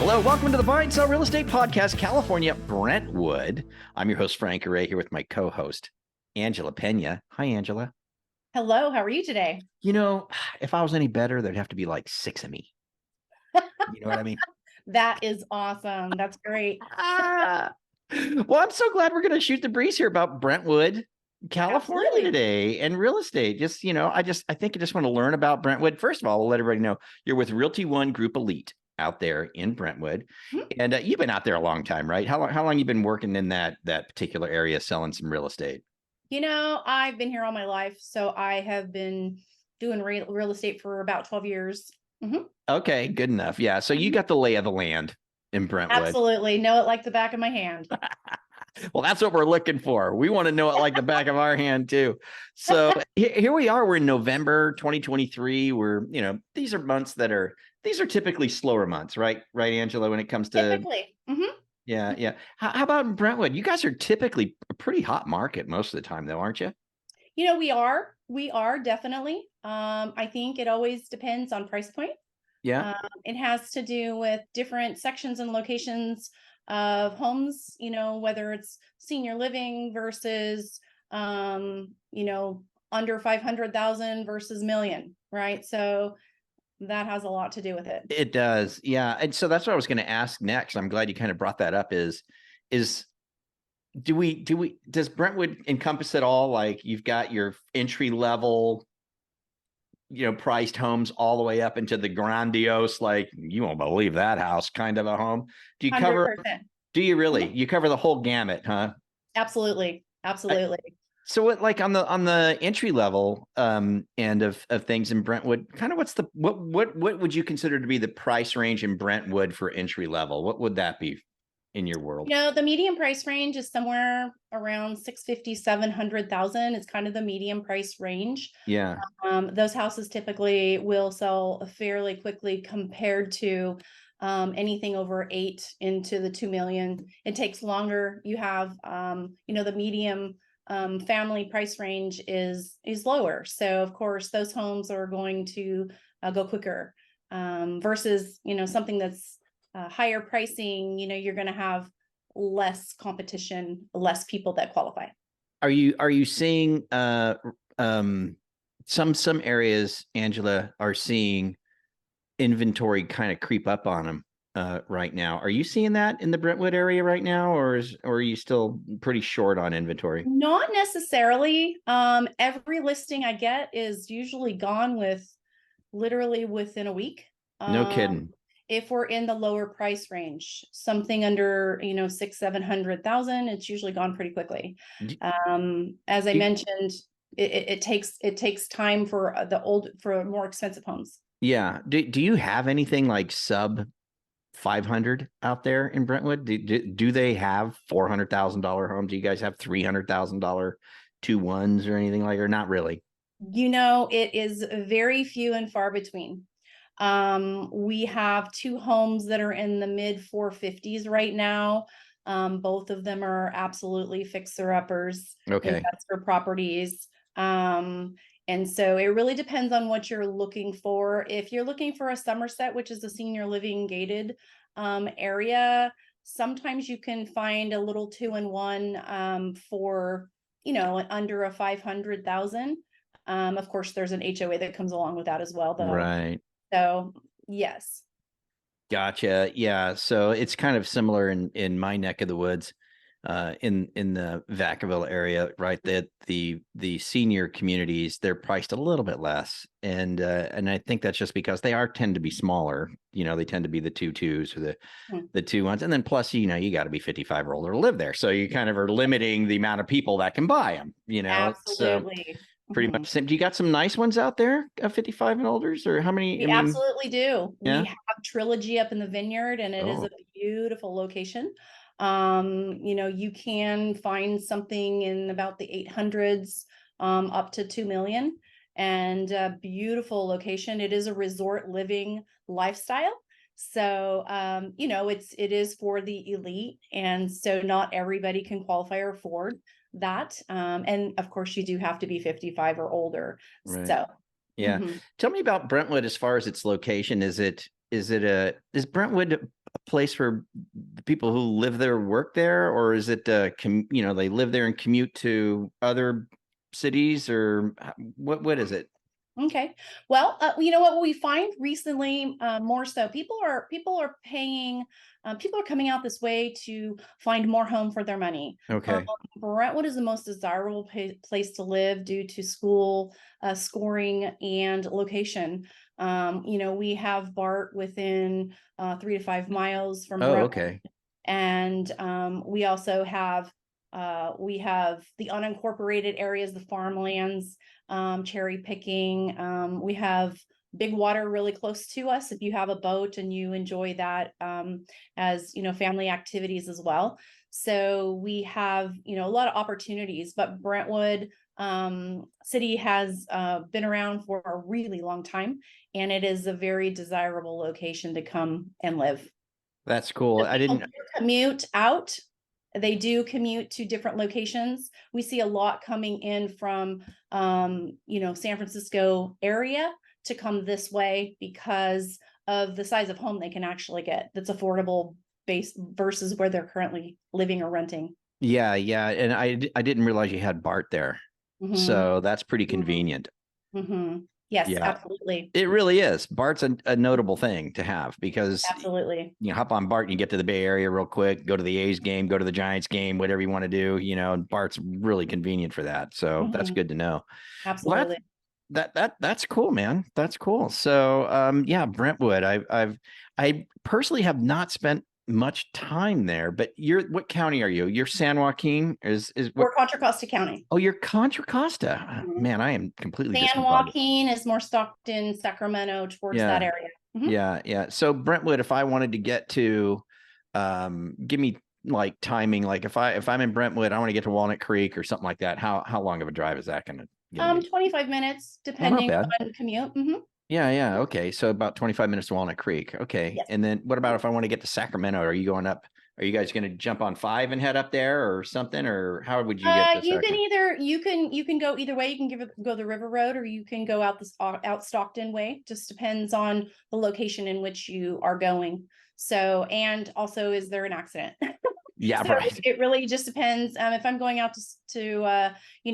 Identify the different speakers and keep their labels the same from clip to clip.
Speaker 1: Hello, welcome to the Buy and Sell Real Estate Podcast, California, Brentwood. I'm your host, Frank Garay, here with my co-host, Angela Pena. Hi, Angela.
Speaker 2: Hello, how are you today?
Speaker 1: You know, if I was any better, there'd have to be like 6 of me. You know what I mean?
Speaker 2: That is awesome. That's great.
Speaker 1: Well, I'm so glad we're going to shoot the breeze here about Brentwood, California
Speaker 2: Absolutely.
Speaker 1: today and real estate. I think I just want to learn about Brentwood. First of all, I'll let everybody know you're with Realty One Group Elite out there in Brentwood. And you've been out there a long time, right? How long you been working in that particular area selling some real estate?
Speaker 2: You know, I've been here all my life, so I have been doing real estate for about 12 years.
Speaker 1: Okay, good enough. Yeah. So you got the lay of the land in Brentwood.
Speaker 2: Absolutely. Know it like the back of my hand.
Speaker 1: Well, that's what we're looking for. We want to know it like the back of our hand too. So here we are. We're in November 2023. These are months these are typically slower months, right? Right, Angela, when it comes to
Speaker 2: Typically.
Speaker 1: Yeah. How about in Brentwood? You guys are typically a pretty hot market most of the time, though, aren't you?
Speaker 2: You know, we are definitely. I think it always depends on price point.
Speaker 1: Yeah.
Speaker 2: It has to do with different sections and locations of homes, you know, whether it's senior living versus, under 500,000 versus million, right? So that has a lot to do with it.
Speaker 1: It does. Yeah. And so that's what I was going to ask next. I'm glad you kind of brought that up does Brentwood encompass it all? Like you've got your entry level, priced homes all the way up into the grandiose, like you won't believe that house kind of a home. Do you
Speaker 2: 100%.
Speaker 1: do you really? You cover the whole gamut, huh?
Speaker 2: Absolutely.
Speaker 1: So what, like on the entry level end of things in Brentwood, kind of what would you consider to be the price range in Brentwood for entry level? What would that be in your world?
Speaker 2: You know, the median price range is somewhere around 650, 700,000. It's kind of the medium price range.
Speaker 1: Yeah.
Speaker 2: Those houses typically will sell fairly quickly compared to anything over 8 into the 2 million. It takes longer. You have, the medium family price range is lower. So of course those homes are going to go quicker versus, something that's higher pricing, you're going to have less competition, less people that qualify.
Speaker 1: Are you seeing some areas, Angela, are seeing inventory kind of creep up on them right now? Are you seeing that in the Brentwood area right now, or are you still pretty short on inventory?
Speaker 2: Not necessarily. Every listing I get is usually gone literally within a week.
Speaker 1: No kidding.
Speaker 2: If we're in the lower price range, something under, 600,000-700,000, it's usually gone pretty quickly. As I mentioned, it takes time for more expensive homes.
Speaker 1: Yeah. Do you have anything like sub 500 out there in Brentwood? Do they have $400,000 homes? Do you guys have $300,000 2-1s or anything like, or not really?
Speaker 2: It is very few and far between. We have 2 homes that are in the mid 450s right now. Both of them are absolutely fixer-uppers, investor properties. And so it really depends on what you're looking for. If you're looking for a Somerset, which is a senior living gated area, sometimes you can find a little 2-in-1 for, under a 500,000. Of course, there's an HOA that comes along with that as well, though.
Speaker 1: Right.
Speaker 2: So, yes.
Speaker 1: Gotcha. Yeah. So it's kind of similar in my neck of the woods, in the Vacaville area, right? That the senior communities, they're priced a little bit less, and I think that's just because they tend to be smaller. They tend to be the 2-2s or the 2-1s, and then plus, you got to be 55 or older to live there, so you kind of are limiting the amount of people that can buy them.
Speaker 2: Absolutely.
Speaker 1: So pretty much. Do you got some nice ones out there, 55 and olders, or how many?
Speaker 2: We absolutely do.
Speaker 1: Yeah?
Speaker 2: We have Trilogy up in the Vineyard, and it is a beautiful location. You can find something in about the 800s up to 2 million, and a beautiful location. It is a resort living lifestyle. So, it is for the elite. And so not everybody can qualify or afford that. And of course you do have to be 55 or older.
Speaker 1: Right.
Speaker 2: So,
Speaker 1: yeah. Tell me about Brentwood as far as its location. Is Brentwood a place for the people who live there, work there, or is it, they live there and commute to other cities, or what is it?
Speaker 2: Okay. Well, you know what we find recently, more so people are paying, people are coming out this way to find more home for their money.
Speaker 1: Okay.
Speaker 2: Brentwood is the most desirable place to live due to school scoring and location. We have BART within 3 to 5 miles from
Speaker 1: Oh,
Speaker 2: Brentwood,
Speaker 1: okay.
Speaker 2: and we have the unincorporated areas, the farmlands, cherry picking. We have big water really close to us if you have a boat and you enjoy that, as family activities as well. So we have a lot of opportunities, but Brentwood city has been around for a really long time, and it is a very desirable location to come and live.
Speaker 1: That's cool.
Speaker 2: So
Speaker 1: I
Speaker 2: people
Speaker 1: didn't.
Speaker 2: do commute out. They do commute to different locations. We see a lot coming in from, San Francisco area to come this way because of the size of home they can actually get that's affordable base versus where they're currently living or renting.
Speaker 1: Yeah, yeah, and I didn't realize you had BART there,
Speaker 2: Mm-hmm.
Speaker 1: so that's pretty
Speaker 2: Mm-hmm.
Speaker 1: convenient.
Speaker 2: Mm-hmm. Yes,
Speaker 1: Yeah,
Speaker 2: absolutely.
Speaker 1: it really is. BART's a notable thing to have because
Speaker 2: Absolutely.
Speaker 1: you hop on BART and you get to the Bay Area real quick, go to the A's game, go to the Giants game, whatever you want to do, and BART's really convenient for that. So that's
Speaker 2: Mm-hmm.
Speaker 1: good to know. Well,
Speaker 2: Absolutely.
Speaker 1: that's cool, man. That's cool. So yeah, Brentwood. I personally have not spent much time there, but what county are you? You're San Joaquin? Is what?
Speaker 2: Or Contra Costa County.
Speaker 1: Oh, you're Contra Costa.
Speaker 2: Mhm.
Speaker 1: Man, I am completely
Speaker 2: San
Speaker 1: discombobulated.
Speaker 2: Joaquin is more Stockton, Sacramento, towards that
Speaker 1: Yeah.
Speaker 2: area. Mhm.
Speaker 1: Yeah, yeah. So Brentwood, if I wanted to get to, give me like timing, like if I'm in Brentwood, I want to get to Walnut Creek or something like that. How long of a drive is that gonna be?
Speaker 2: 25 minutes,
Speaker 1: Oh, not
Speaker 2: depending
Speaker 1: bad.
Speaker 2: on commute. Mhm.
Speaker 1: Yeah, yeah. Okay. So about 25 minutes to Walnut Creek. Okay.
Speaker 2: Yes.
Speaker 1: And then what about if I want to get to Sacramento? Are you going up? Are you guys going to jump on 5 and head up there or something? Or how would you get to
Speaker 2: You can
Speaker 1: Sacramento?
Speaker 2: either you can go either way. You can go the river road, or you can go out Stockton way. Just depends on the location in which you are going. So, and also, is there an accident?
Speaker 1: Yeah,
Speaker 2: So
Speaker 1: right.
Speaker 2: it really just depends. If I'm going out to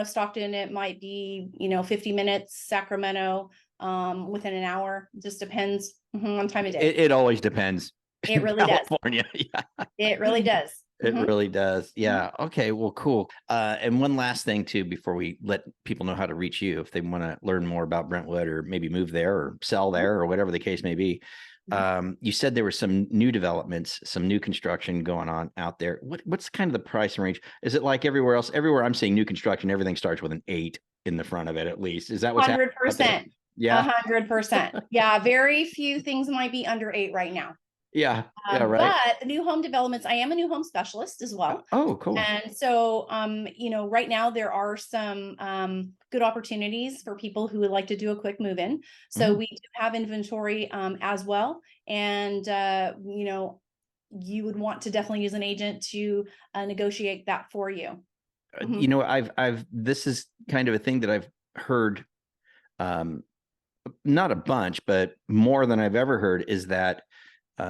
Speaker 2: Stockton, it might be 50 minutes. Sacramento, within an hour. Just depends on time of day.
Speaker 1: It always depends
Speaker 2: It
Speaker 1: in
Speaker 2: really does.
Speaker 1: California. Yeah.
Speaker 2: It really does.
Speaker 1: It
Speaker 2: Mhm.
Speaker 1: really does. Yeah. Okay. Well, cool. And one last thing too, before we let people know how to reach you, if they want to learn more about Brentwood or maybe move there or sell there or whatever the case may be. You said there were some new developments, some new construction going on out there. What's kind of the price range? Is it like everywhere else? Everywhere I'm seeing new construction, everything starts with an 8 in the front of it, at least. Is that what's happening out there?
Speaker 2: 100%.
Speaker 1: Yeah.
Speaker 2: 100%. Yeah, very few things might be under 8 right now.
Speaker 1: Yeah. Yeah. Right.
Speaker 2: But the new home developments, I am a new home specialist as well.
Speaker 1: Oh, cool.
Speaker 2: And so, right now there are some good opportunities for people who would like to do a quick move in. So
Speaker 1: Mhm.
Speaker 2: we do have inventory as well. And, you would want to definitely use an agent to negotiate that for you. Mhm.
Speaker 1: This is kind of a thing that I've heard, um, not a bunch, but more than I've ever heard is that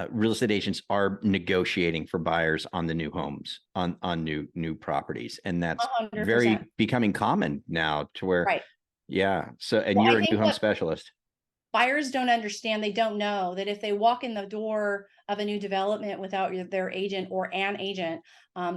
Speaker 1: real estate agents are negotiating for buyers on the new homes on new properties, and that's
Speaker 2: 100%.
Speaker 1: very becoming common now to where,
Speaker 2: Right.
Speaker 1: yeah. So, and
Speaker 2: Well, I
Speaker 1: you're a new
Speaker 2: think
Speaker 1: home
Speaker 2: what
Speaker 1: specialist.
Speaker 2: buyers don't understand, they don't know that if they walk in the door of a new development without their agent or an agent,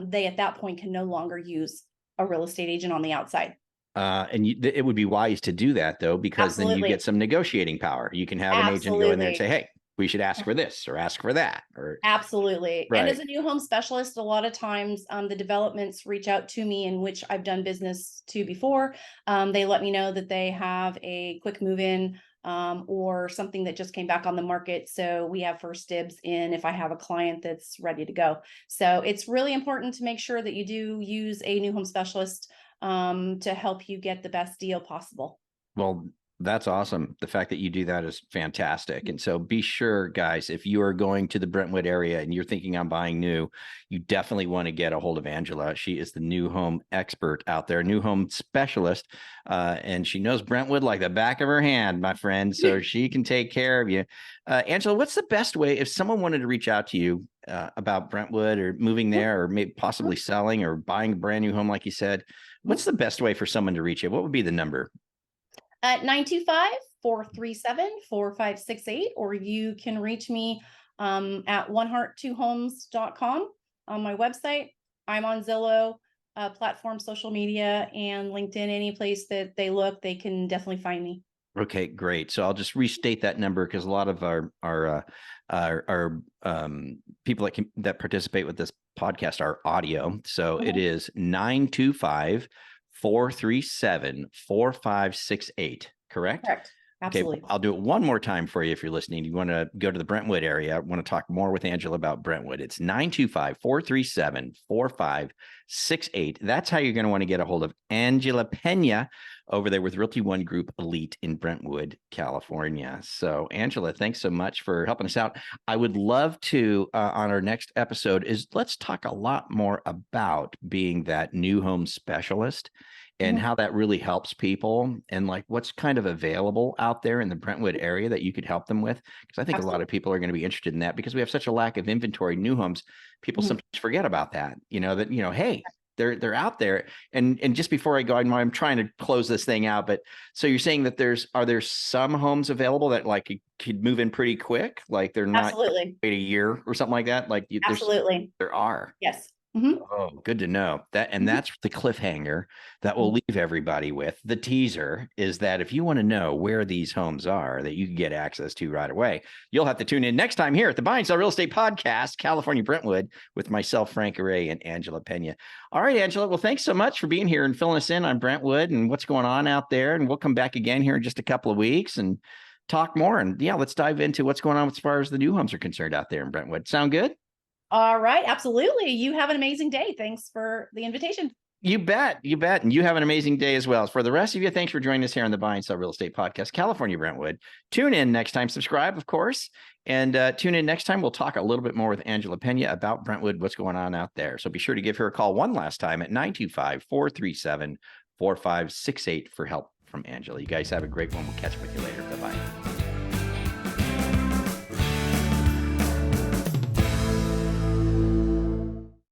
Speaker 2: they at that point can no longer use a real estate agent on the outside.
Speaker 1: It would be wise to do that though, because then you get
Speaker 2: Absolutely.
Speaker 1: some negotiating power. You can have an agent go in there and
Speaker 2: Absolutely.
Speaker 1: say, "Hey, we should ask for this or ask for that," or
Speaker 2: Absolutely. And as
Speaker 1: right.
Speaker 2: a new home specialist, a lot of times the developments reach out to me, in which I've done business to before. They let me know that they have a quick move in, or something that just came back on the market. So we have first dibs in if I have a client that's ready to go. So it's really important to make sure that you do use a new home specialist to help you get the best deal possible.
Speaker 1: Well, That's awesome. The fact that you do that is fantastic. And so be sure, guys, if you are going to the Brentwood area and you're thinking on buying new, you definitely want to get a hold of Angela. She is the new home expert out there, new home specialist. And she knows Brentwood like the back of her hand, my friend. So she can take care of you. Angela, what's the best way if someone wanted to reach out to you about Brentwood or moving there or maybe possibly selling or buying a brand new home, like you said? What's the best way for someone to reach you? What would be the number?
Speaker 2: At 925-437-4568, or you can reach me at oneheart2homes.com on my website. I'm on Zillow, platform, social media, and LinkedIn. Any place that they look, they can definitely find me.
Speaker 1: Okay, great. So I'll just restate that number because a lot of our people that participate with this podcast are audio. So it is 925-437-4568, correct?
Speaker 2: Correct. Absolutely.
Speaker 1: Okay, I'll do it one more time for you if you're listening. You want to go to the Brentwood area, want to talk more with Angela about Brentwood. It's 925-437-4568. That's how you're going to want to get a hold of Angela Pena over there with Realty One Group Elite in Brentwood, California. So Angela, thanks so much for helping us out. I would love to, on our next episode, let's talk a lot more about being that new home specialist and how that really helps people and like what's kind of available out there in the Brentwood area that you could help them with. Because I think a lot of people are going to be interested in that because we have such a lack of inventory, new homes. People sometimes forget about that, hey, they're out there. And just before I go, I'm trying to close this thing out, but so you're saying that are there some homes available that like could move in pretty quick? Like they're not wait a year or something like that? Like there are.
Speaker 2: Yes.
Speaker 1: Oh, good to know that. And that's the cliffhanger that we'll leave everybody with. The teaser is that if you want to know where these homes are that you can get access to right away, you'll have to tune in next time here at the Buy and Sell Real Estate Podcast, California Brentwood, with myself, Frank Garay, and Angela Pena. All right, Angela. Well, thanks so much for being here and filling us in on Brentwood and what's going on out there. And we'll come back again here in just a couple of weeks and talk more. And yeah, let's dive into what's going on as far as the new homes are concerned out there in Brentwood. Sound good?
Speaker 2: All right. Absolutely. You have an amazing day. Thanks for the invitation.
Speaker 1: You bet. You bet. And you have an amazing day as well. For the rest of you, thanks for joining us here on the Buy and Sell Real Estate Podcast, California Brentwood. Tune in next time. Subscribe, of course. And tune in next time. We'll talk a little bit more with Angela Pena about Brentwood, what's going on out there. So be sure to give her a call one last time at 925-437-4568 for help from Angela. You guys have a great one. We'll catch up with you later. Bye-bye.